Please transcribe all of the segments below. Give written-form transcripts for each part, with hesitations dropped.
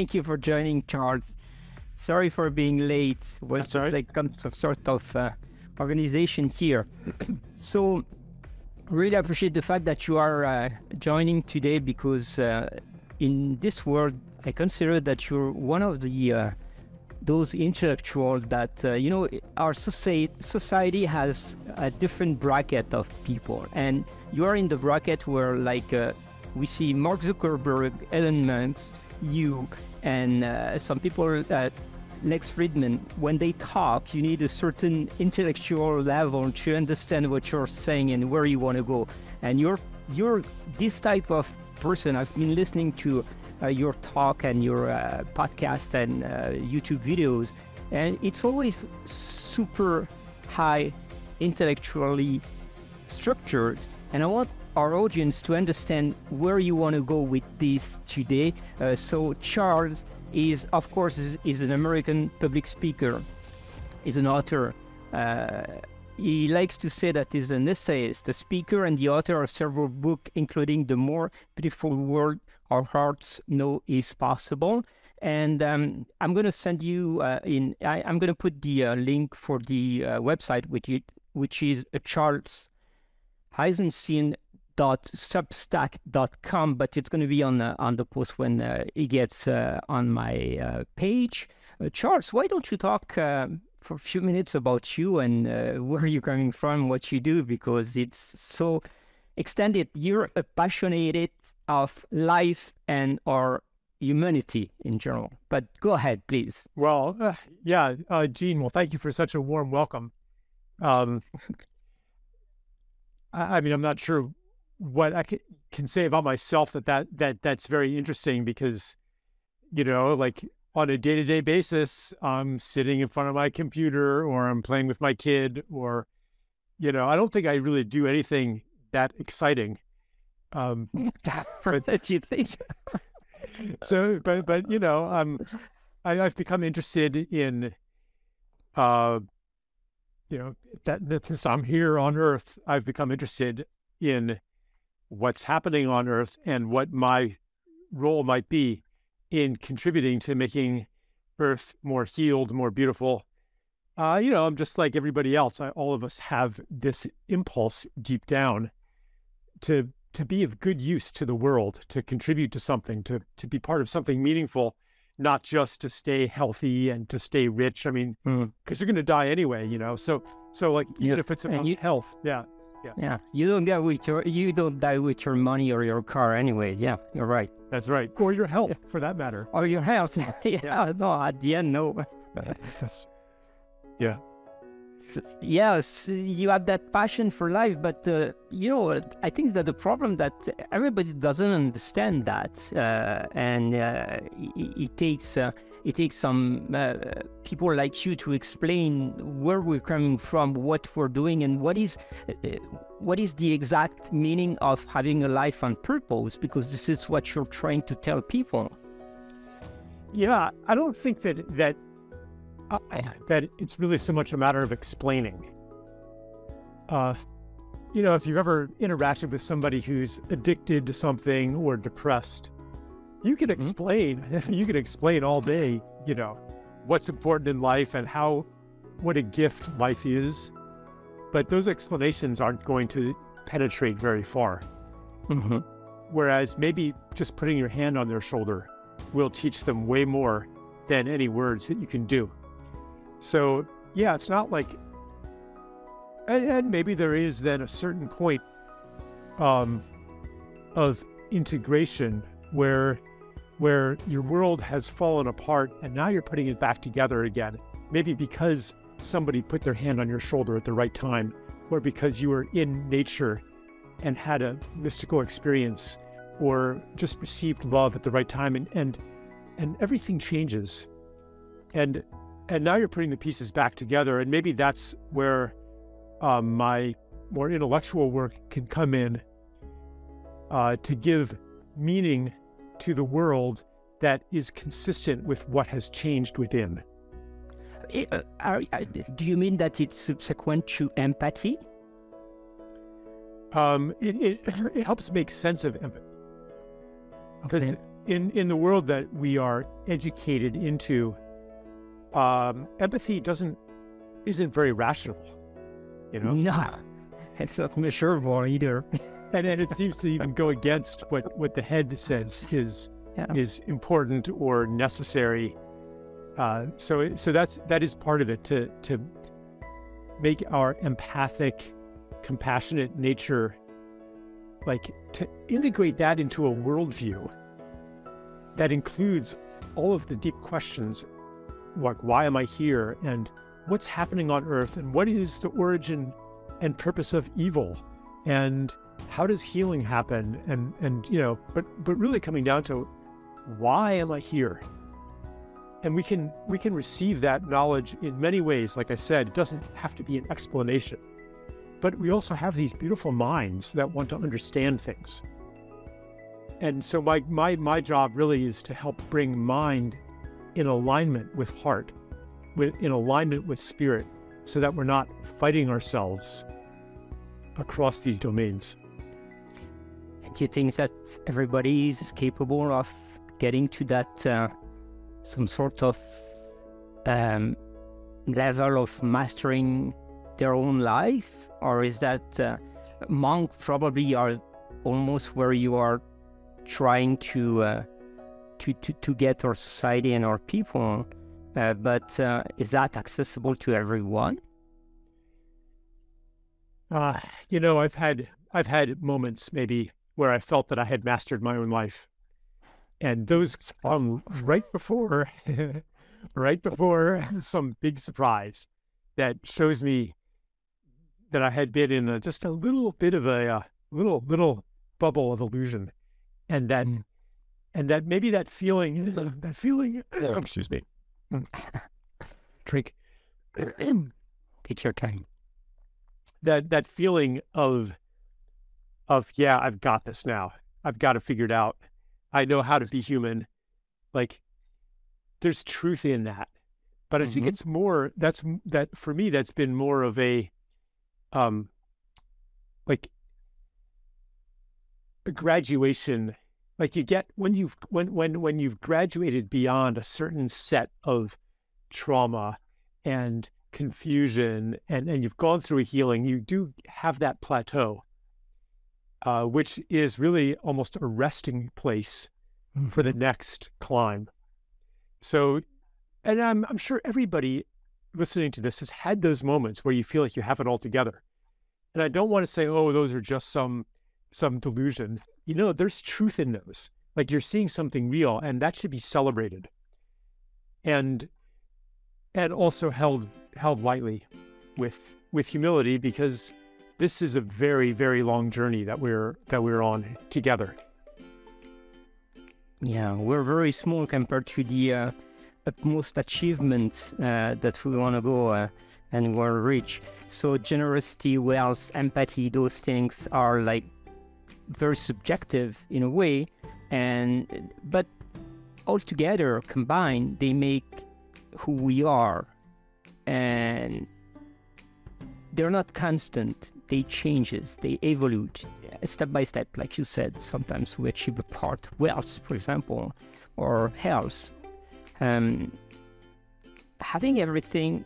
Thank you for joining, Charles. Sorry for being late. Was like some sort of organization here. So really appreciate the fact that you are joining today, because in this world, I consider that you're one of the those intellectuals that, our society has a different bracket of people. And you are in the bracket where, like, we see Mark Zuckerberg, Elon Musk, you, and some people, Lex Friedman. When they talk, you need a certain intellectual level to understand what you're saying and where you want to go. And you're this type of person. I've been listening to your talk and your podcast and YouTube videos, and it's always super high intellectually structured. And I want our audience to understand where you want to go with this today. So Charles is, of course, is an American public speaker, is an author. He likes to say that he's an essayist, a speaker, and the author of several books, including The More Beautiful World Our Hearts Know Is Possible. And I'm going to send you I'm going to put the link for the website, which is Charles Eisenstein.substack.com, but it's going to be on the post when it gets on my page. Charles, why don't you talk for a few minutes about you and where you're coming from, what you do, because it's so extended. You're a passionate of life and our humanity in general. But go ahead, please. Well, Gene, well, thank you for such a warm welcome. I mean, I'm not sure what I can say about myself that's very interesting, because, like, on a day-to-day basis, I'm sitting in front of my computer, or I'm playing with my kid, or, I don't think I really do anything that exciting. That you think? So, but I've become interested in, that since I'm here on Earth, I've become interested in what's happening on Earth and what my role might be in contributing to making Earth more healed, more beautiful. I'm just like everybody else. All of us have this impulse deep down to be of good use to the world, to contribute to something, to be part of something meaningful, not just to stay healthy and to stay rich. I mean, because you're going to die anyway, So like, even if it's about health, yeah. You don't die with your money or your car anyway. Yeah, you're right. That's right. Or your health, for that matter. Or your health. No, at the end, no. Yeah. Yes, you have that passion for life, but I think that the problem that everybody doesn't understand that, and it takes some people like you to explain where we're coming from, what we're doing, and what is the exact meaning of having a life on purpose, because this is what you're trying to tell people. Yeah, I don't think that it's really so much a matter of explaining. If you've ever interacted with somebody who's addicted to something or depressed, you can explain, all day, what's important in life and what a gift life is. But those explanations aren't going to penetrate very far. Whereas maybe just putting your hand on their shoulder will teach them way more than any words that you can do. So, yeah, it's not like, and maybe there is then a certain point of integration where your world has fallen apart and now you're putting it back together again. Maybe because somebody put their hand on your shoulder at the right time, or because you were in nature and had a mystical experience, or just received love at the right time, and everything changes. And now you're putting the pieces back together, and maybe that's where my more intellectual work can come in, to give meaning to the world that is consistent with what has changed within. Do you mean that it's subsequent to empathy? It helps make sense of empathy. Because in the world that we are educated into, empathy isn't very rational, you know? No, it's not measurable either. And it seems to even go against what the head says is important or necessary. So that is part of it, to make our empathic, compassionate nature, like to integrate that into a worldview that includes all of the deep questions, like why am I here, and what's happening on Earth, and what is the origin and purpose of evil, and how does healing happen, and you know, but really coming down to why am I here? And we can receive that knowledge in many ways. Like I said, it doesn't have to be an explanation, but we also have these beautiful minds that want to understand things. And so my job really is to help bring mind in alignment with heart, in alignment with spirit, so that we're not fighting ourselves across these domains. And you think that everybody is capable of getting to that some sort of level of mastering their own life? Or is that monk probably are almost where you are trying to get our society and our people, but is that accessible to everyone? You know, I've had moments maybe where I felt that I had mastered my own life, and those right before some big surprise that shows me that I had been in just a little bit of a little bubble of illusion, and that maybe that feeling, excuse me, drink, take your time. That feeling of yeah, I've got this now. I've got it figured out. I know how to be human. Like, there's truth in that, but I think it's more. That for me, that's been more of a like a graduation. Like you get when you've graduated beyond a certain set of trauma and confusion, and you've gone through a healing, you do have that plateau, which is really almost a resting place for the next climb. So, and I'm sure everybody listening to this has had those moments where you feel like you have it all together. And I don't want to say, oh, those are just some delusion. You know, there's truth in those. Like you're seeing something real, and that should be celebrated. And also held lightly with humility, because this is a very, very long journey that we're on together. Yeah, we're very small compared to the utmost achievements that we want to go and we're rich. So generosity, wealth, empathy, those things are like very subjective in a way, but all together combined, they make who we are, and they're not constant. They changes, they evolve step by step, like you said. Sometimes we achieve a part, wealth, for example, or health. Having everything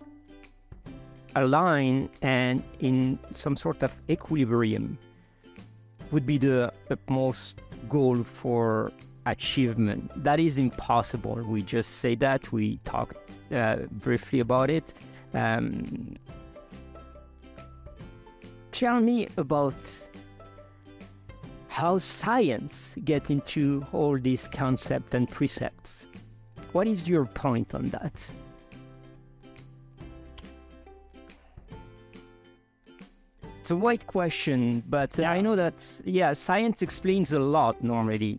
aligned and in some sort of equilibrium would be the utmost goal for achievement. That is impossible. We just say that. We talked briefly about it. Tell me about how science gets into all these concepts and precepts. What is your point on that? It's a wide question, but I know that, yeah, science explains a lot normally.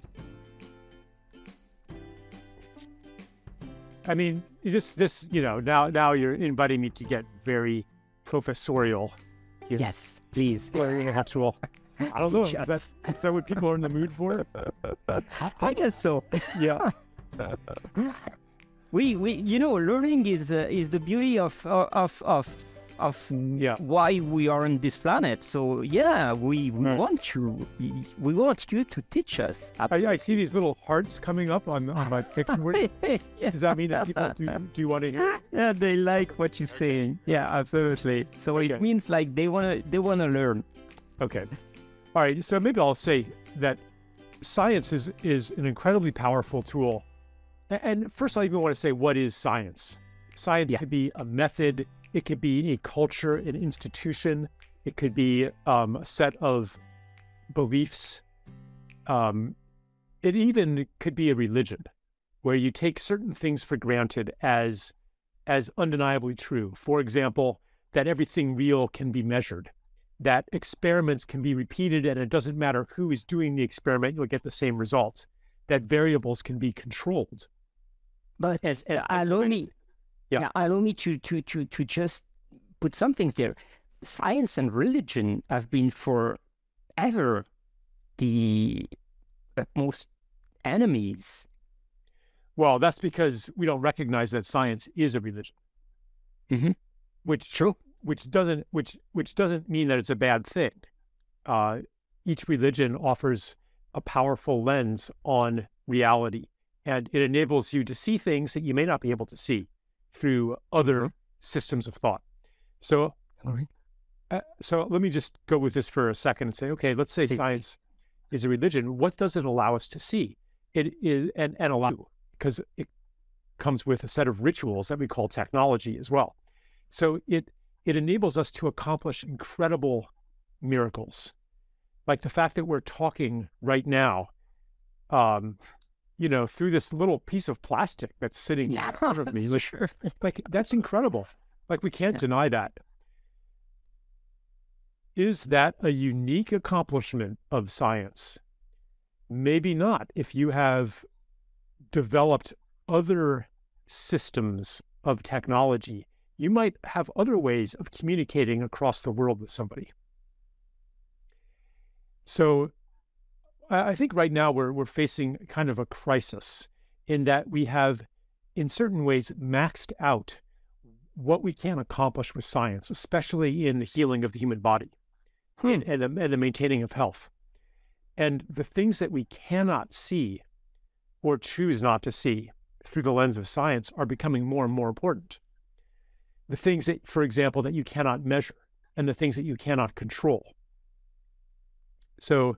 I mean, now you're inviting me to get very professorial. Yes, please. Very actual. I don't know. Is that what people are in the mood for? I guess so. Yeah. We learning is the beauty of of why we are on this planet. So yeah, we want you to teach us. I see these little hearts coming up on my picture. Does that mean that people do you want to hear? Yeah, they like what you're saying. Yeah, absolutely. So it means like they wanna learn. Okay. All right. So maybe I'll say that science is an incredibly powerful tool. And first, I even want to say, what is science? Science could be a method. It could be a culture, an institution. It could be a set of beliefs. It even could be a religion, where you take certain things for granted as undeniably true. For example, that everything real can be measured, that experiments can be repeated, and it doesn't matter who is doing the experiment, you'll get the same results, that variables can be controlled. But allow me to just put some things there. Science and religion have been forever the most enemies. Well, that's because we don't recognize that science is a religion. Mm-hmm. Which doesn't mean that it's a bad thing. Each religion offers a powerful lens on reality, and it enables you to see things that you may not be able to see through other systems of thought. So, so let me just go with this for a second and say, okay, let's say science is a religion. What does it allow us to see? It is, and allow, because it comes with a set of rituals that we call technology as well. So it enables us to accomplish incredible miracles, like the fact that we're talking right now, through this little piece of plastic that's sitting in front of me. Like, that's incredible. Like, we can't deny that. Is that a unique accomplishment of science? Maybe not. If you have developed other systems of technology, you might have other ways of communicating across the world with somebody. So I think right now we're facing kind of a crisis in that we have, in certain ways, maxed out what we can accomplish with science, especially in the healing of the human body and the maintaining of health. And the things that we cannot see or choose not to see through the lens of science are becoming more and more important. The things that, for example, that you cannot measure and the things that you cannot control. So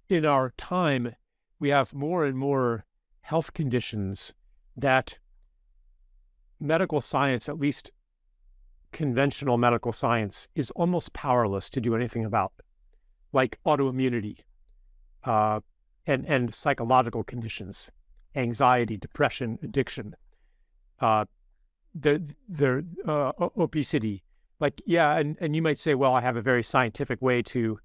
in our time, we have more and more health conditions that medical science, at least conventional medical science, is almost powerless to do anything about, like autoimmunity and psychological conditions, anxiety, depression, addiction, obesity. Like, and you might say, well, I have a very scientific way to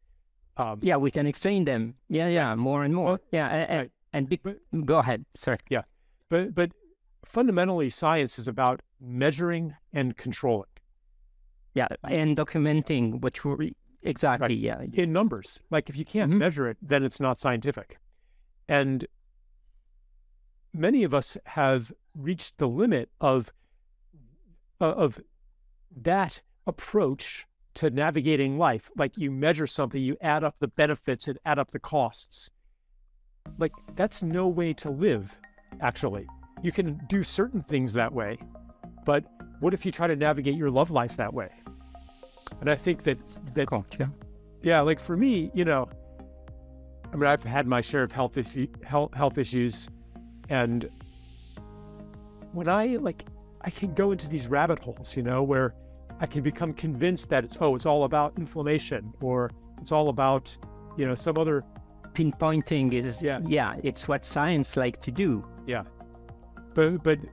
we can explain them. More and more. Well, go ahead, sir. Yeah, but fundamentally, science is about measuring and controlling. Yeah, and documenting what you're exactly. Right. In numbers. Like, if you can't measure it, then it's not scientific. And many of us have reached the limit of that approach to navigating life. Like, you measure something, you add up the benefits and add up the costs. Like, that's no way to live, actually. You can do certain things that way, but what if you try to navigate your love life that way? And I think that like, for me, I mean, I've had my share of health issues, and when I can go into these rabbit holes, where I can become convinced that it's all about inflammation, or it's all about, some other pinpointing is, it's what science like to do. Yeah. But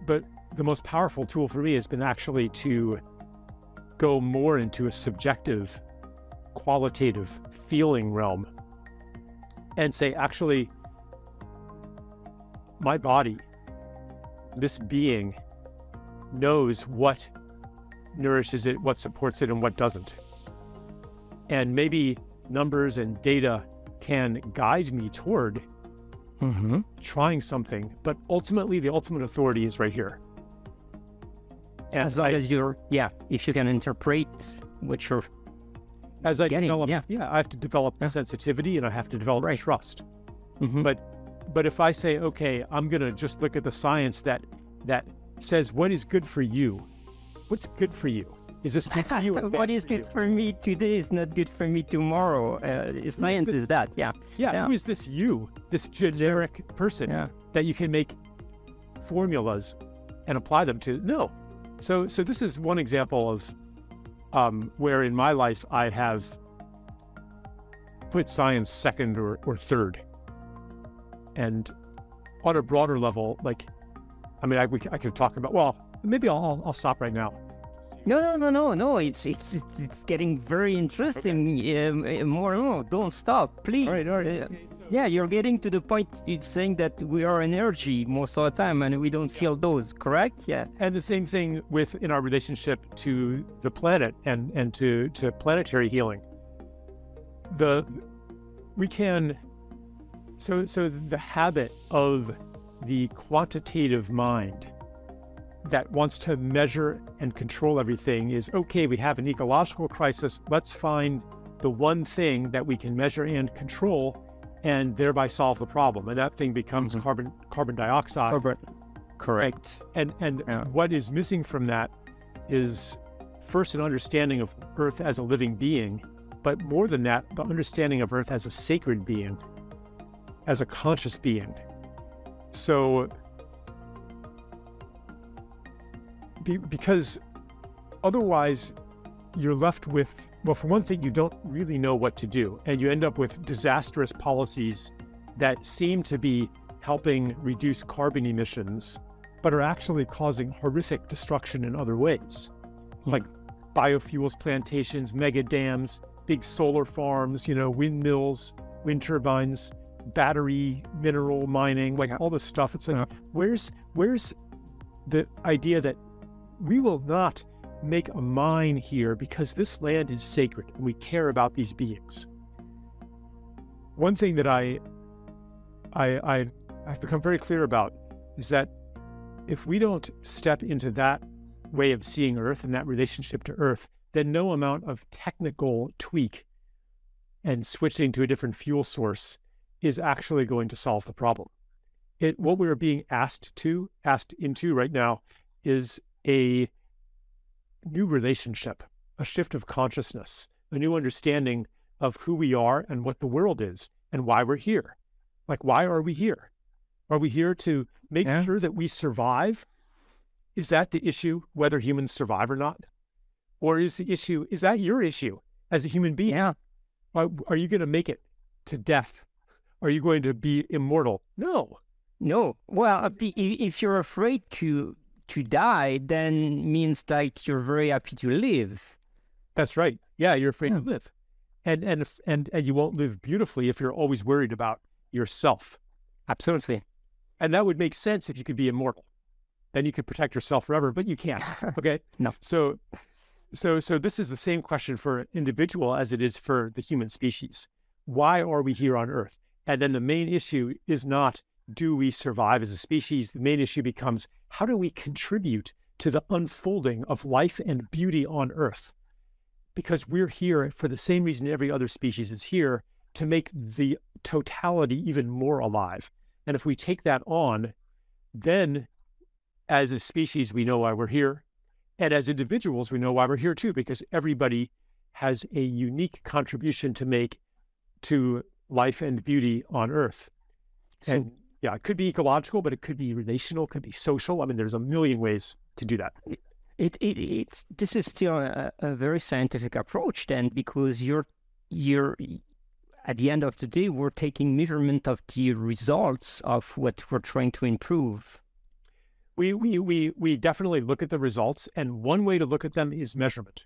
the most powerful tool for me has been actually to go more into a subjective, qualitative feeling realm and say, actually, my body, this being, knows what nourishes it, what supports it, and what doesn't. And maybe numbers and data can guide me toward trying something, but ultimately the ultimate authority is right here. And as long as you're, if you can interpret what you're as I getting, develop, I have to develop sensitivity and I have to develop trust. But if I say, okay, I'm going to just look at the science that says what is good for you, what's good for you? Is this good for you? What is good for me today is not good for me tomorrow. Science is that, Who is this you, this generic person that you can make formulas and apply them to? No. So this is one example of where in my life I have put science second or third. And on a broader level, like, I mean, I could talk about, well, maybe I'll stop right now. No. It's getting very interesting. More. Don't stop, please. All right. Okay, so you're getting to the point. It's saying that we are energy most of the time, and we don't feel those. Correct? Yeah. And the same thing in our relationship to the planet and to planetary healing. So the habit of the quantitative mind that wants to measure and control everything is, okay, we have an ecological crisis, let's find the one thing that we can measure and control and thereby solve the problem. And that thing becomes carbon dioxide. Correct. And what is missing from that is first an understanding of Earth as a living being, but more than that, the understanding of Earth as a sacred being, as a conscious being. So because otherwise you're left with, well, for one thing, you don't really know what to do, and you end up with disastrous policies that seem to be helping reduce carbon emissions, but are actually causing horrific destruction in other ways, like biofuels plantations, mega dams, big solar farms, windmills, wind turbines, battery mineral mining, like all this stuff. It's like, where's the idea that we will not make a mine here because this land is sacred and we care about these beings? One thing that I've become very clear about is that if we don't step into that way of seeing Earth and that relationship to Earth, then no amount of technical tweak and switching to a different fuel source is actually going to solve the problem. What we're being asked into right now is a new relationship, a shift of consciousness, a new understanding of who we are and what the world is and why we're here. Like, why are we here? Are we here to make sure that we survive? Is that the issue, whether humans survive or not? Or is that your issue as a human being? Yeah. Are you going to make it to death? Are you going to be immortal? No. Well, if you're afraid to die, then means that you're very happy to live. That's right. Yeah, you're afraid to live. And you won't live beautifully if you're always worried about yourself. Absolutely. And that would make sense if you could be immortal. Then you could protect yourself forever, but you can't. Okay? No. So this is the same question for an individual as it is for the human species. Why are we here on Earth? And then the main issue is not, do we survive as a species? The main issue becomes, how do we contribute to the unfolding of life and beauty on Earth? Because we're here for the same reason every other species is here, to make the totality even more alive. And if we take that on, then as a species, we know why we're here. And as individuals, we know why we're here too, because everybody has a unique contribution to make to life and beauty on Earth. And yeah, it could be ecological, but it could be relational, it could be social. I mean, there's a million ways to do that. This is still a very scientific approach then, because you're at the end of the day, we're taking measurement of the results of what we're trying to improve. We definitely look at the results, and one way to look at them is measurement.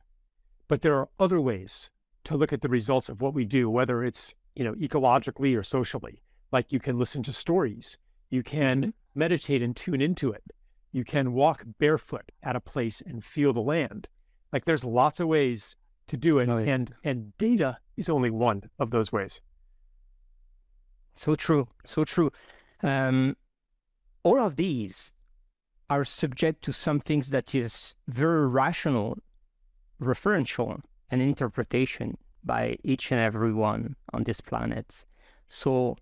But there are other ways to look at the results of what we do, whether it's ecologically or socially. Like, you can listen to stories, you can meditate and tune into it, you can walk barefoot at a place and feel the land. Like, there's lots of ways to do it, and data is only one of those ways. So true. All of these are subject to some things that is very rational, referential, and interpretation by each and every one on this planet. So,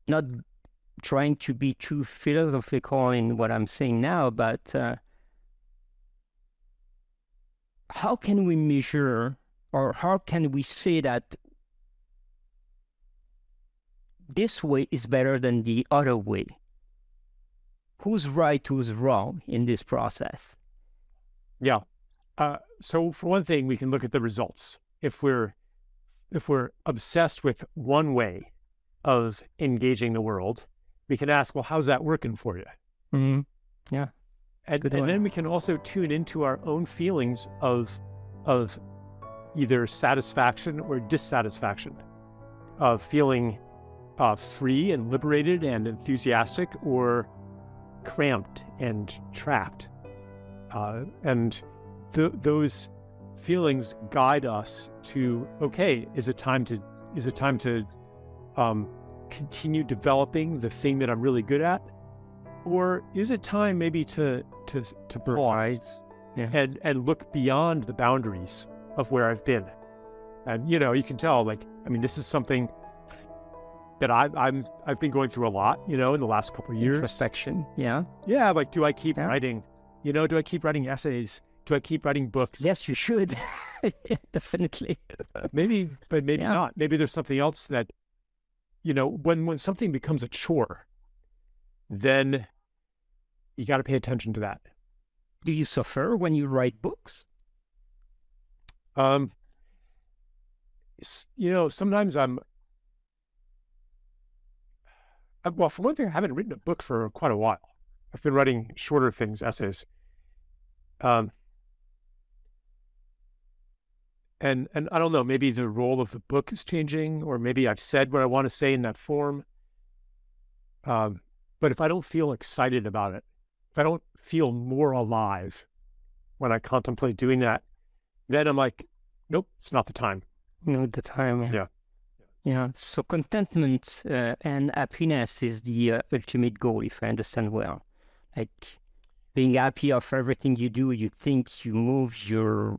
not trying to be too philosophical in what I'm saying now, but how can we measure, or how can we say that this way is better than the other way? Who's right, who's wrong in this process? Yeah. So for one thing, we can look at the results. If we're obsessed with one way of engaging the world, we can ask, well, how's that working for you? Mm-hmm. Yeah. And then we can also tune into our own feelings of either satisfaction or dissatisfaction, of feeling free and liberated and enthusiastic, or cramped and trapped. Those feelings guide us to, okay, is it time to continue developing the thing that I'm really good at? Or is it time maybe to pause and look beyond the boundaries of where I've been? And, you know, you can tell, like, I mean, this is something that I've been going through a lot, you know, in the last couple of years. Introspection, yeah. Yeah, like, do I keep writing? You know, do I keep writing essays? Do I keep writing books? Yes, you should. Yeah, definitely. Maybe, but maybe not. Maybe there's something else that, you know, when something becomes a chore, then you got to pay attention to that. Do you suffer when you write books? You know, sometimes well, for one thing, I haven't written a book for quite a while. I've been writing shorter things, essays. And I don't know, maybe the role of the book is changing, or maybe I've said what I want to say in that form. But if I don't feel excited about it, if I don't feel more alive when I contemplate doing that, then I'm like, nope, it's not the time. Not the time. Yeah. Yeah. So contentment and happiness is the ultimate goal, if I understand well. Like being happy of everything you do, you think, you move, you're...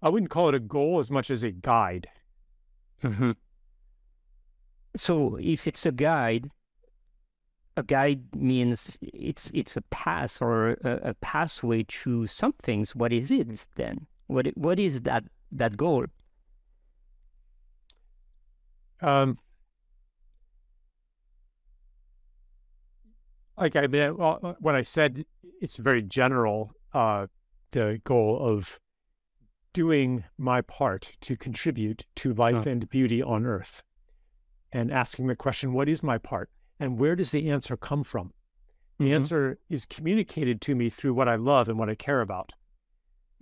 I wouldn't call it a goal as much as a guide. Mm-hmm. So if it's a guide means it's a path or a pathway to some things. What is it then? What is that goal? Like, I mean, well, when I said it's very general, the goal of doing my part to contribute to life and beauty on Earth, and asking the question, what is my part? And where does the answer come from? The answer is communicated to me through what I love and what I care about.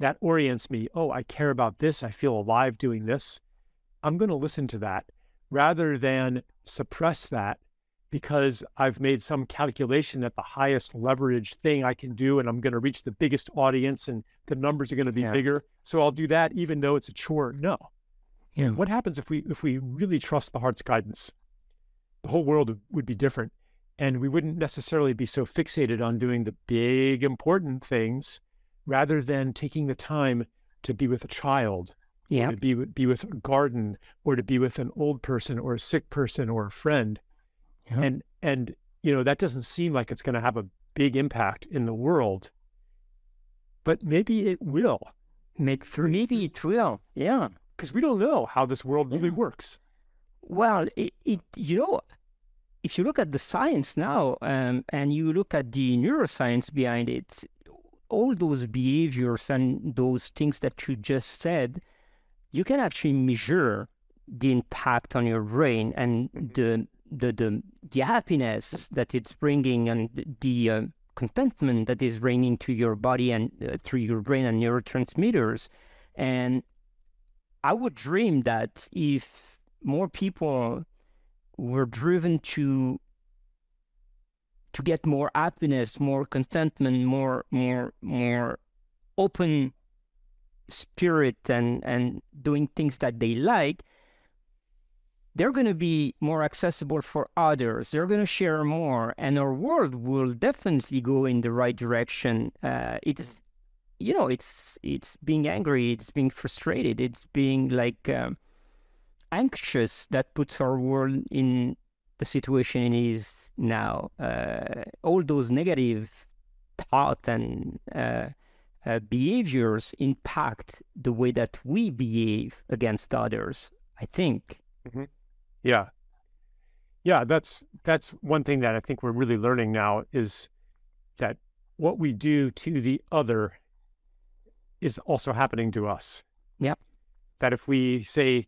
That orients me. Oh, I care about this. I feel alive doing this. I'm going to listen to that rather than suppress that because I've made some calculation that the highest leverage thing I can do, and I'm going to reach the biggest audience and the numbers are going to be bigger. So I'll do that even though it's a chore. No. Yeah. What happens if we really trust the heart's guidance? The whole world would be different, and we wouldn't necessarily be so fixated on doing the big, important things rather than taking the time to be with a child, to be with a garden, or to be with an old person or a sick person or a friend. Yeah. And you know, that doesn't seem like it's going to have a big impact in the world, but maybe it will. Maybe it will, yeah. Because we don't know how this world really works. Well, you know, if you look at the science now, and you look at the neuroscience behind it, all those behaviors and those things that you just said, you can actually measure the impact on your brain and the happiness that it's bringing and the contentment that is bringing to your body and through your brain and neurotransmitters. And I would dream that if more people were driven to get more happiness, more contentment, more open spirit and doing things that they like, they're going to be more accessible for others. They're going to share more, and our world will definitely go in the right direction. It's being angry, it's being frustrated, it's being like anxious that puts our world in the situation it is now. All those negative thoughts and behaviors impact the way that we behave against others, I think. Mm-hmm. Yeah, that's one thing that I think we're really learning now, is that what we do to the other is also happening to us. Yeah. That if we say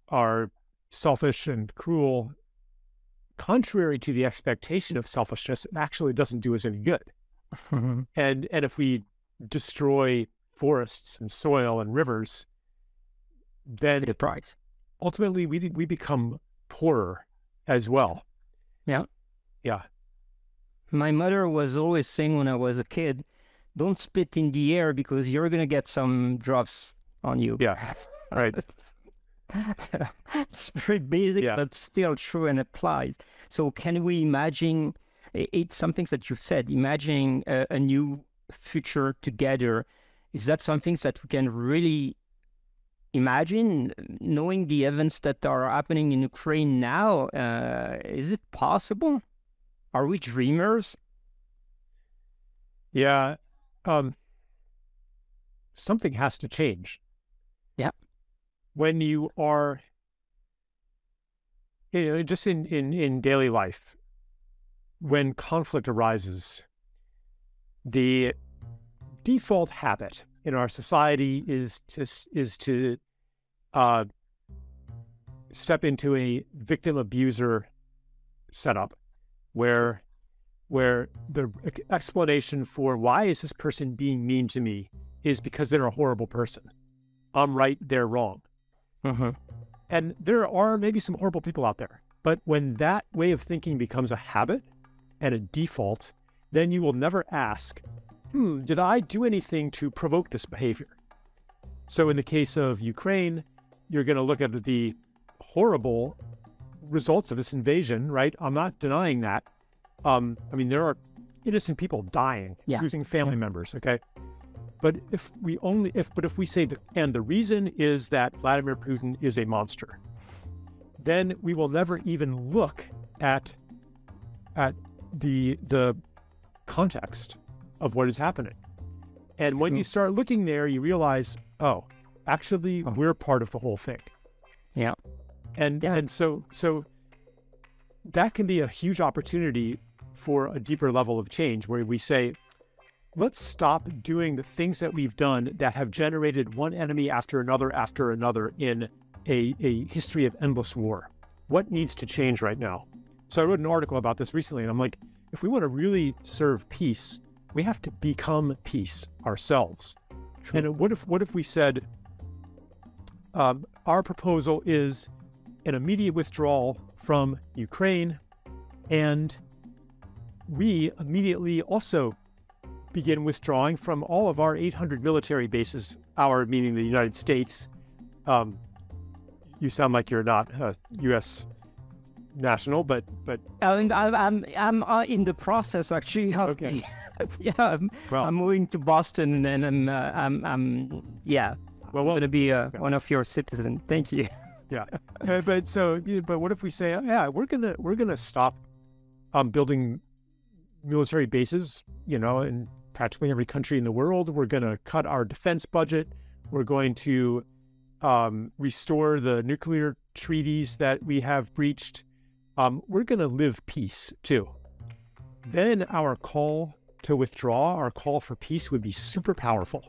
are selfish and cruel, contrary to the expectation of selfishness, it actually doesn't do us any good. And if we destroy forests and soil and rivers, then the price. Ultimately we become poorer as well. Yeah. Yeah. My mother was always saying when I was a kid, don't spit in the air because you're going to get some drops on you. Yeah. Right. It's very basic, but still true and applies. So can we imagine, it's some things that you've said, imagining a new future together? Is that something that we can really imagine, knowing the events that are happening in Ukraine now? Is it possible? Are we dreamers? Yeah. Something has to change. Yeah. When you are, just in daily life, when conflict arises, the default habit in our society is to step into a victim abuser setup, where the explanation for why is this person being mean to me is because they're a horrible person. I'm right, they're wrong. And there are maybe some horrible people out there, but when that way of thinking becomes a habit and a default, then you will never ask, did I do anything to provoke this behavior? So in the case of Ukraine, you're going to look at the horrible results of this invasion, right? I'm not denying that. I mean, there are innocent people dying, losing family members, okay? But if we say that, and the reason is that Vladimir Putin is a monster, then we will never even look at the context of what is happening. And when you start looking there, you realize, oh, actually, we're part of the whole thing. Yeah. And so that can be a huge opportunity for a deeper level of change, where we say, let's stop doing the things that we've done that have generated one enemy after another in a history of endless war. What needs to change right now? So I wrote an article about this recently, and I'm like, if we want to really serve peace, we have to become peace ourselves. True. And what if we said, our proposal is an immediate withdrawal from Ukraine, and we immediately also begin withdrawing from all of our 800 military bases, our meaning the United States. You sound like you're not a U.S. national, but I'm in the process actually. Okay. I'm moving to Boston, and I'm Well, going to be one of your citizens. Thank you. Yeah, but what if we say, we're gonna stop building military bases, in practically every country in the world. We're going to cut our defense budget. We're going to restore the nuclear treaties that we have breached. We're going to live peace too. Then our call to withdraw, our call for peace would be super powerful,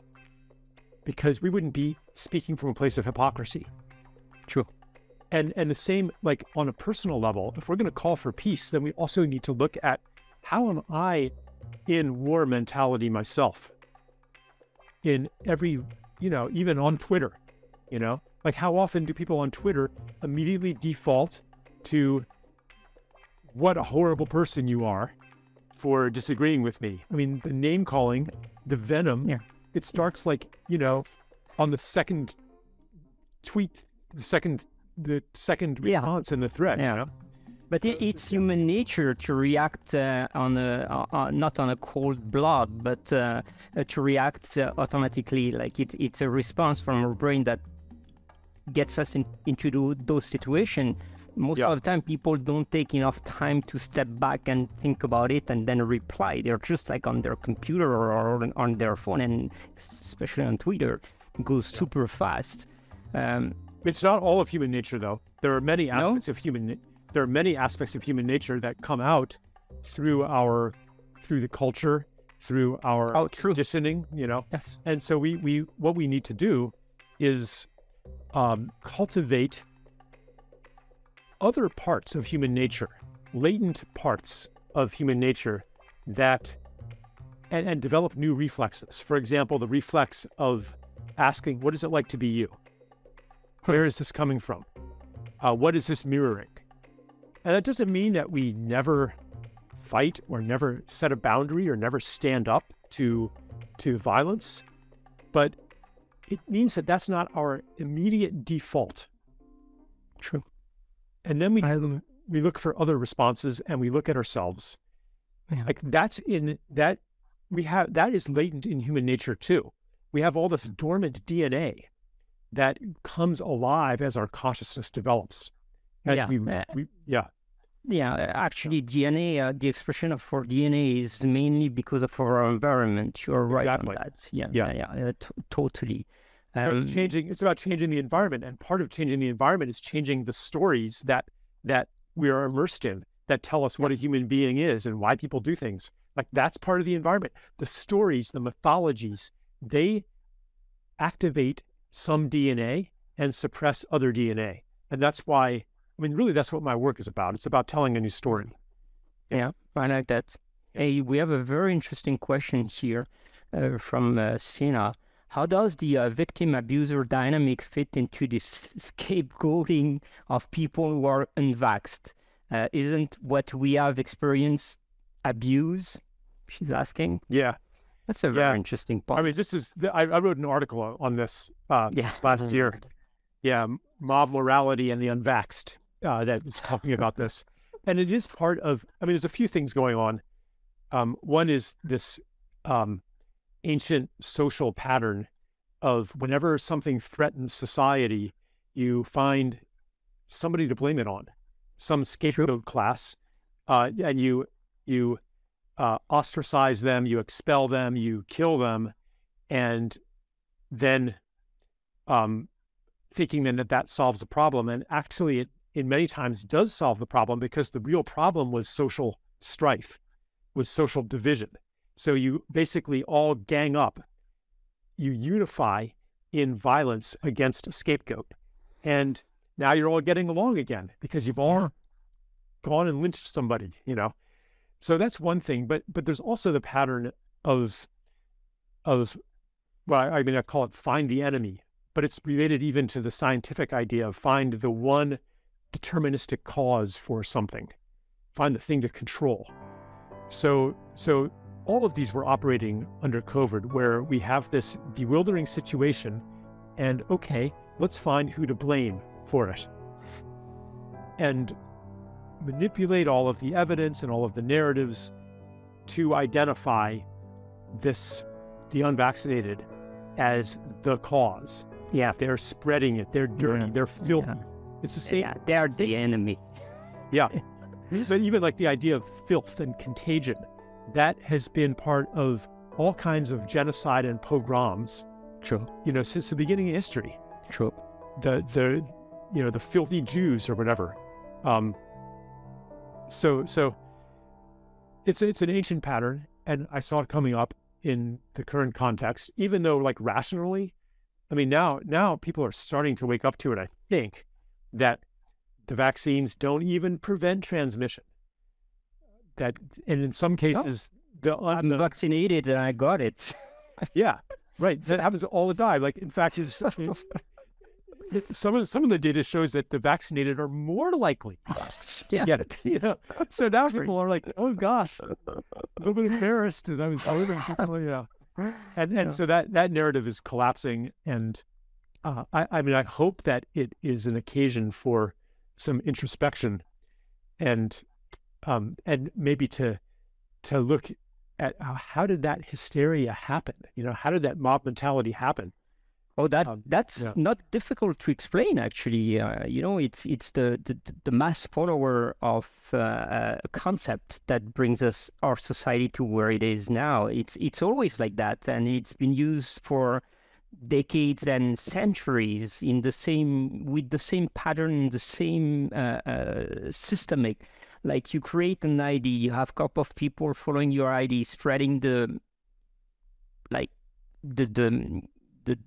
because we wouldn't be speaking from a place of hypocrisy. True. And the same, like on a personal level, if we're going to call for peace, then we also need to look at, how am I in war mentality myself? In every, even on Twitter, like how often do people on Twitter immediately default to what a horrible person you are for disagreeing with me? I mean, the name calling, the venom, it starts like, on the second tweet, the second second response in the thread. Yeah. You know? But it's human nature to react not on a cold blood, but to react automatically. Like it's a response from our brain that gets us into those situations. Most of the time, people don't take enough time to step back and think about it and then reply. They're just like on their computer or on their phone, and especially on Twitter, it goes super fast. It's not all of human nature, though. There are many aspects of human. There are many aspects of human nature that come out through the culture, through our conditioning. You know, yes. And so what we need to do is cultivate other parts of human nature, latent parts of human nature that, and develop new reflexes. For example, the reflex of asking, what is it like to be you? Where is this coming from? What is this mirroring? And that doesn't mean that we never fight or never set a boundary or never stand up to violence, but it means that that's not our immediate default. True. And then we look for other responses, and we look at ourselves. Yeah. Like that is latent in human nature too. We have all this dormant DNA that comes alive as our consciousness develops. Actually, DNA, the expression for DNA is mainly because of our environment. You're right on that. Yeah, totally. So it's about changing the environment, and part of changing the environment is changing the stories that we are immersed in, that tell us what a human being is and why people do things. Like that's part of the environment. The stories, the mythologies, they activate some DNA and suppress other DNA. And that's why, really that's what my work is about. It's about telling a new story. Yeah, I like that. Hey, we have a very interesting question here from Sina. How does the victim-abuser dynamic fit into this scapegoating of people who are unvaxxed? Isn't what we have experienced abuse? She's asking. Yeah. That's a very interesting point. I wrote an article on this last year. Yeah, mob morality and the unvaxxed that is talking about this. And it is part of, there's a few things going on. One is this ancient social pattern of whenever something threatens society, you find somebody to blame it on, some scapegoat class, and you ostracize them, you expel them, you kill them, and then thinking then that solves the problem. And actually, it in many times does solve the problem, because the real problem was social strife, was social division. So you basically all gang up, you unify in violence against a scapegoat. And now you're all getting along again because you've all gone and lynched somebody, So that's one thing, but there's also the pattern of I call it find the enemy, but it's related even to the scientific idea of find the one deterministic cause for something, find the thing to control. So all of these were operating under COVID, where we have this bewildering situation, and okay, let's find who to blame for it. And manipulate all of the evidence and all of the narratives to identify the unvaccinated as the cause. Yeah. They're spreading it, they're dirty, they're filthy. Yeah. It's the same. Yeah, they're the enemy. Yeah. But even like the idea of filth and contagion, that has been part of all kinds of genocide and pogroms. True. Since the beginning of history. True. The filthy Jews or whatever. So it's an ancient pattern, and I saw it coming up in the current context, even though like rationally, now people are starting to wake up to it. I think that the vaccines don't even prevent transmission. And in some cases, I'm vaccinated and I got it. Yeah, right. That happens all the time. Like, in fact, some of the data shows that the vaccinated are more likely to get it. So now people are like, oh gosh, a little bit embarrassed, and and so that narrative is collapsing, and I mean, I hope that it is an occasion for some introspection and maybe to look at how did that hysteria happen? You know, how did that mob mentality happen? Oh, that's not difficult to explain, actually. You know, it's the mass follower of a concept that brings our society to where it is now. It's always like that, and it's been used for decades and centuries with the same pattern, the same systemic. Like, you create an idea, you have a couple of people following your idea, spreading the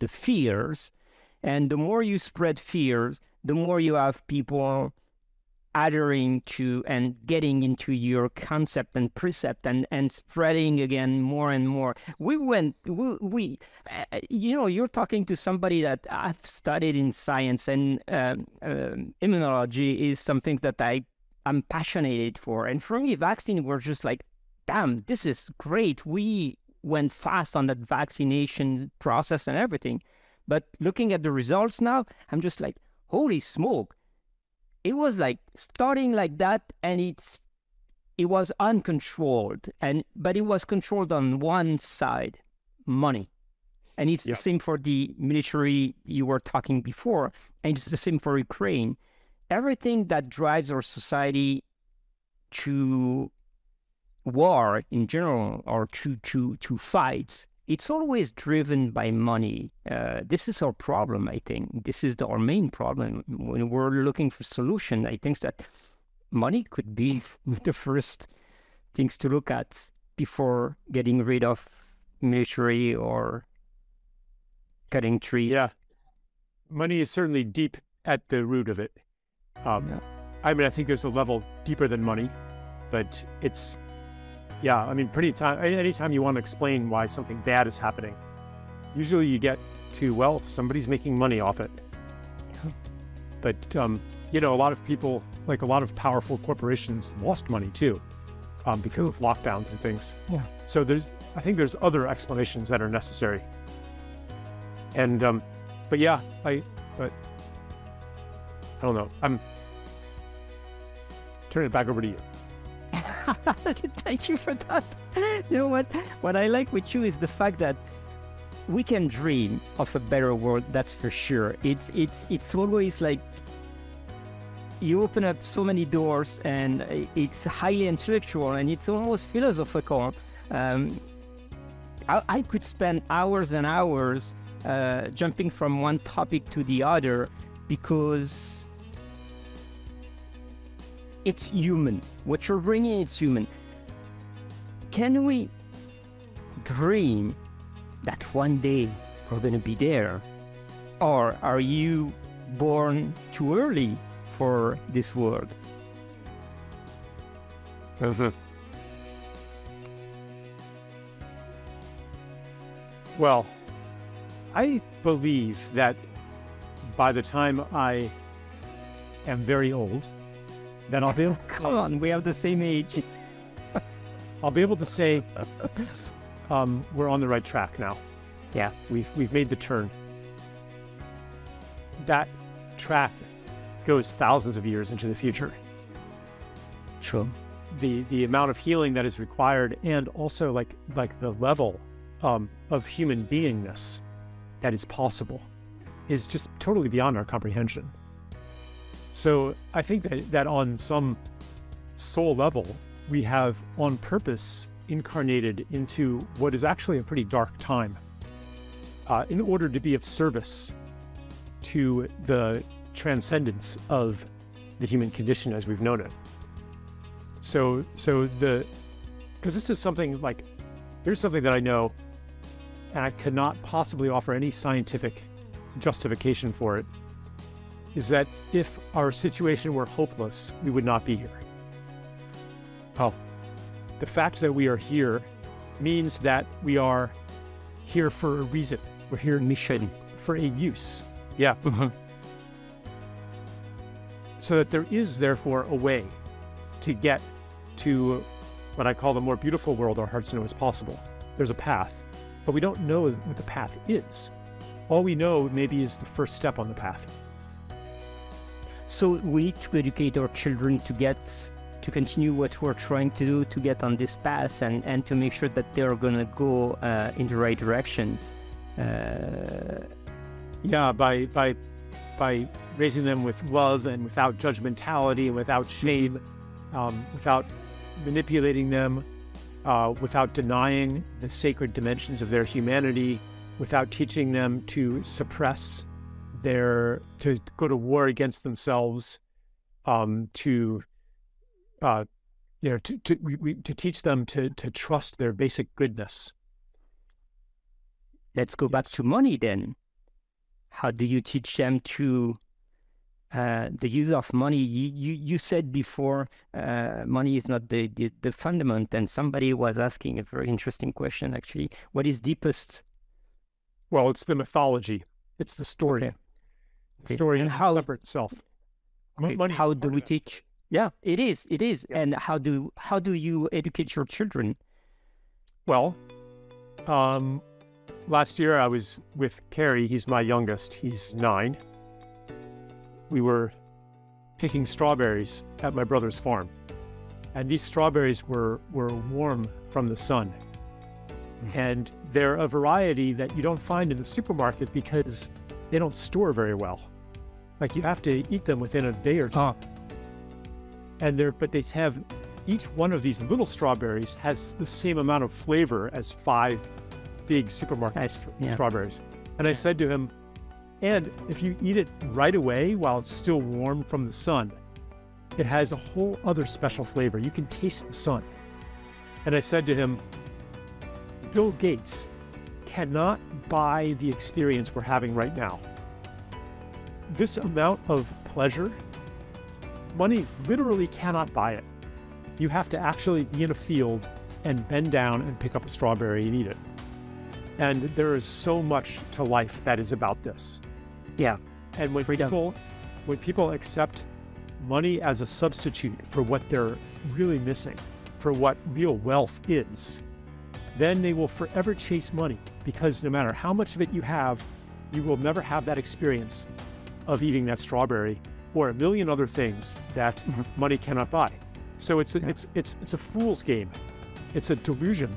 fears, and the more you spread fears, the more you have people adhering to and getting into your concept and precept and spreading again more and more. You know, you're talking to somebody that I've studied in science, and immunology is something that I'm passionate for. And for me, vaccine was just like, damn, this is great. We went fast on that vaccination process and everything. But looking at the results now, I'm just like, holy smoke. It was like starting like that, and it was uncontrolled. But it was controlled on one side, money. And it's the same for the military you were talking before, and it's the same for Ukraine. Everything that drives our society to war in general, or to fights, it's always driven by money. This is our problem, I think. This is our main problem. When we're looking for solution, I think that money could be the first things to look at before getting rid of military or cutting trees. Yeah, money is certainly deep at the root of it. I mean, I think there's a level deeper than money, but it's, I mean, anytime you want to explain why something bad is happening, usually you get to, well, somebody's making money off it. But, you know, a lot of people, like a lot of powerful corporations, lost money too, because of lockdowns and things. Yeah. So I think there's other explanations that are necessary. And, but yeah, I don't know. I'm turning it back over to you. Thank you for that. You know what? What I like with you is the fact that we can dream of a better world. That's for sure. It's always like you open up so many doors, and it's highly intellectual, and it's almost philosophical. I could spend hours and hours jumping from one topic to the other, because it's human. What you're bringing, it's human. Can we dream that one day we're going to be there? Or are you born too early for this world? Well, I believe that by the time I am very old, then I'll be able... Come on, we have the same age. I'll be able to say we're on the right track now. Yeah. We've made the turn. That track goes thousands of years into the future. True. The amount of healing that is required, and also like the level of human beingness that is possible, is just totally beyond our comprehension. So I think that on some soul level, we have on purpose incarnated into what is actually a pretty dark time in order to be of service to the transcendence of the human condition as we've known it. So because this is something like, here's something that I know, and I could not possibly offer any scientific justification for it, is that if our situation were hopeless, we would not be here. Well, the fact that we are here means that we are here for a reason. We're here in mission, for a use. Yeah. So that there is therefore a way to get to what I call the more beautiful world our hearts know is possible. There's a path, but we don't know what the path is. all we know maybe is the first step on the path. So we need to educate our children to continue what we're trying to do, to get on this path and to make sure that they're going to go in the right direction. Yeah, by raising them with love and without judgmentality and without shame, without manipulating them, without denying the sacred dimensions of their humanity, without teaching them to suppress to go to war against themselves, to teach them to trust their basic goodness. Let's go back to money then. How do you teach them to the use of money? You said before money is not the fundament, and somebody was asking a very interesting question actually. What is deepest? Well, it's the mythology. It's the story. Okay. The story and how separate self. Okay. How do we teach? Yeah, it is. Yeah. And how do you educate your children? Well, last year I was with Carrie. He's my youngest. He's 9. We were picking strawberries at my brother's farm. And these strawberries were warm from the sun. And they're a variety that you don't find in the supermarket because they don't store very well. Like you have to eat them within a day or two. But they have, each one of these little strawberries has the same amount of flavor as 5 big supermarket strawberries. And I said to him, and if you eat it right away while it's still warm from the sun, it has a whole other special flavor. You can taste the sun. And I said to him, Bill Gates cannot buy the experience we're having right now. This amount of pleasure, money literally cannot buy it. You have to actually be in a field and bend down and pick up a strawberry and eat it. And there is so much to life that is about this. Yeah. And when people accept money as a substitute for what they're really missing, for what real wealth is, then they will forever chase money, because no matter how much of it you have, you will never have that experience of eating that strawberry or a million other things that money cannot buy. So it's a fool's game. It's a delusion.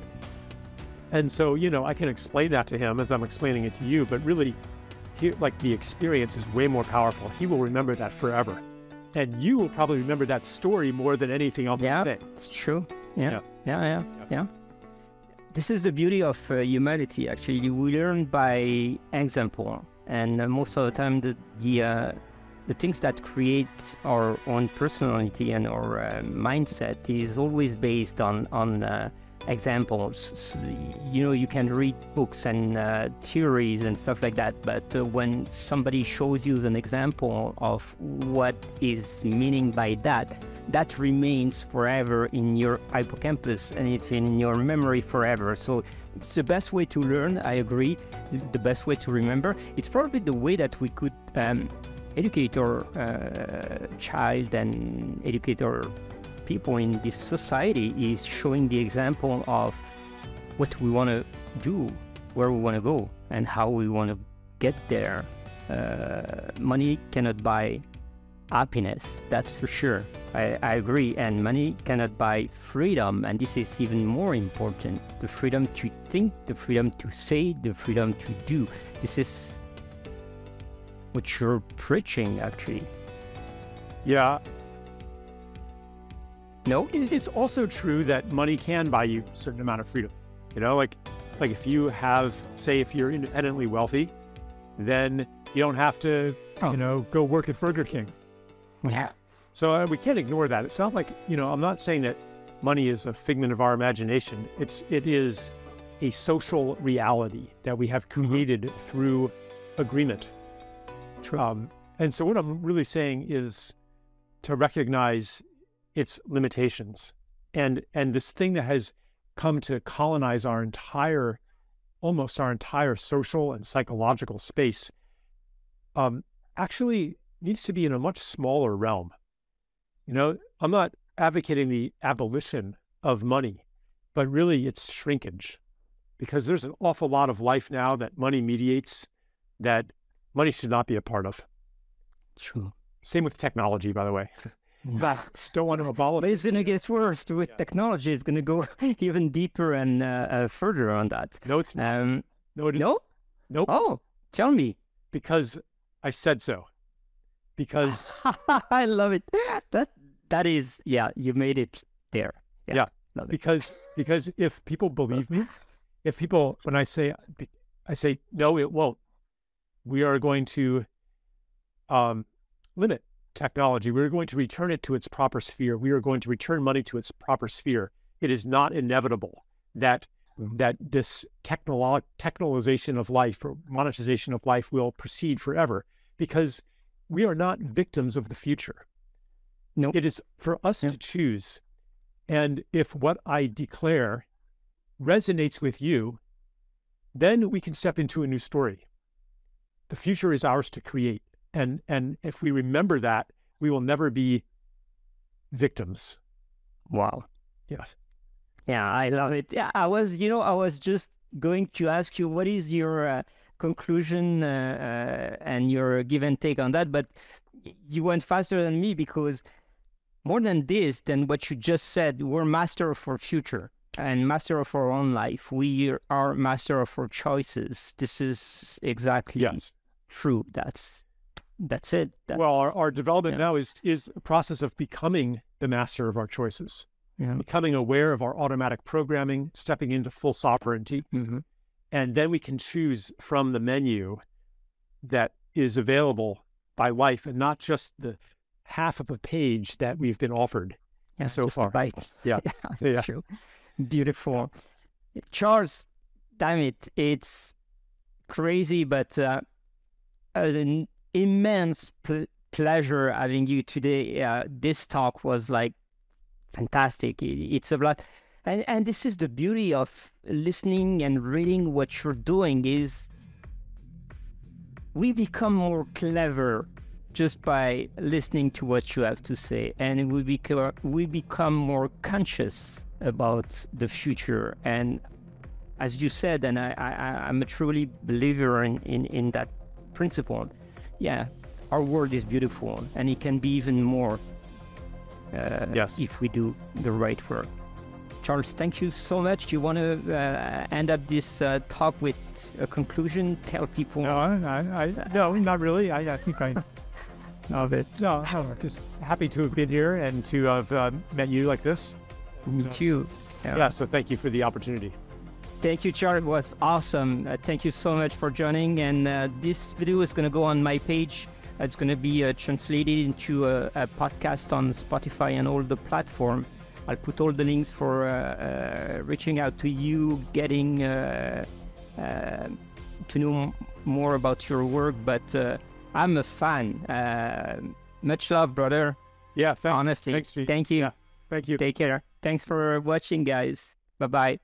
And so, I can explain that to him as I'm explaining it to you, but really, the experience is way more powerful. He will remember that forever. And you will probably remember that story more than anything else. Yeah, it's true. Yeah. This is the beauty of humanity, actually. We learn by example. And most of the time, the things that create our own personality and our mindset is always based on examples. So, you can read books and theories and stuff like that, but when somebody shows you an example of what is meaning by that, that remains forever in your hippocampus and it's in your memory forever. So it's the best way to learn, I agree, the best way to remember. It's probably the way that we could educate our child and educate our people in this society, is showing the example of what we want to do, where we want to go, and how we want to get there. Money cannot buy happiness, that's for sure. I agree. And money cannot buy freedom, and this is even more important. The freedom to think, the freedom to say, the freedom to do. This is what you're preaching, actually. Yeah. No? It's also true that money can buy you a certain amount of freedom. Like if you have, say, if you're independently wealthy, then you don't have to, go work at Burger King. Yeah. So we can't ignore that. It's not like, I'm not saying that money is a figment of our imagination. It is a social reality that we have created through agreement. True. And so what I'm really saying is to recognize its limitations, and this thing that has come to colonize almost our entire social and psychological space, actually needs to be in a much smaller realm. I'm not advocating the abolition of money, but really its shrinkage, because there's an awful lot of life now that money mediates that money should not be a part of. True. Same with technology, by the way. But don't want to abolish. But it's going to get worse with technology. It's going to go even deeper and further on that. No, it's not. No, it isn't. No? Nope. Oh, tell me. Because I said so. Because I love it. That is, yeah, you made it there. Yeah. Because if people believe me, when I say no, it won't. We are going to limit technology. We're going to return it to its proper sphere. We are going to return money to its proper sphere. It is not inevitable that this technologization of life or monetization of life will proceed forever, because we are not victims of the future. No, it is for us to choose. And if what I declare resonates with you, then we can step into a new story. The future is ours to create. And if we remember that, we will never be victims. Wow. Yeah. Yeah, I love it. Yeah, I was just going to ask you, what is your conclusion and your give and take on that? But you went faster than me, because more than what you just said, we're master of our future and master of our own life. We are master of our choices. This is exactly true. That's it. Well, our development now is a process of becoming the master of our choices, becoming aware of our automatic programming, stepping into full sovereignty. And then we can choose from the menu that is available by life, and not just the half of a page that we've been offered so far. Yeah, that's true. Beautiful. Charles, damn it, it's crazy, but an immense pleasure having you today. This talk was like fantastic. It's a lot. And this is the beauty of listening and reading what you're doing, is we become more clever just by listening to what you have to say, and we become more conscious about the future. And as you said, and I'm a truly believer in that principle. Yeah, our world is beautiful, and it can be even more if we do the right work. Charles, thank you so much. Do you want to end up this talk with a conclusion? Tell people. No, no, not really. I think I love it. No, just happy to have been here and to have met you like this. Me too. Yeah, so thank you for the opportunity. Thank you, Charles. It was awesome. Thank you so much for joining. And this video is going to go on my page. It's going to be translated into a podcast on Spotify and all the platforms. I'll put all the links for reaching out to you, getting to know more about your work. But I'm a fan. Much love, brother. Yeah, thanks. Honestly. Thanks, G. Thank you. Yeah, thank you. Take care. Thanks for watching, guys. Bye-bye.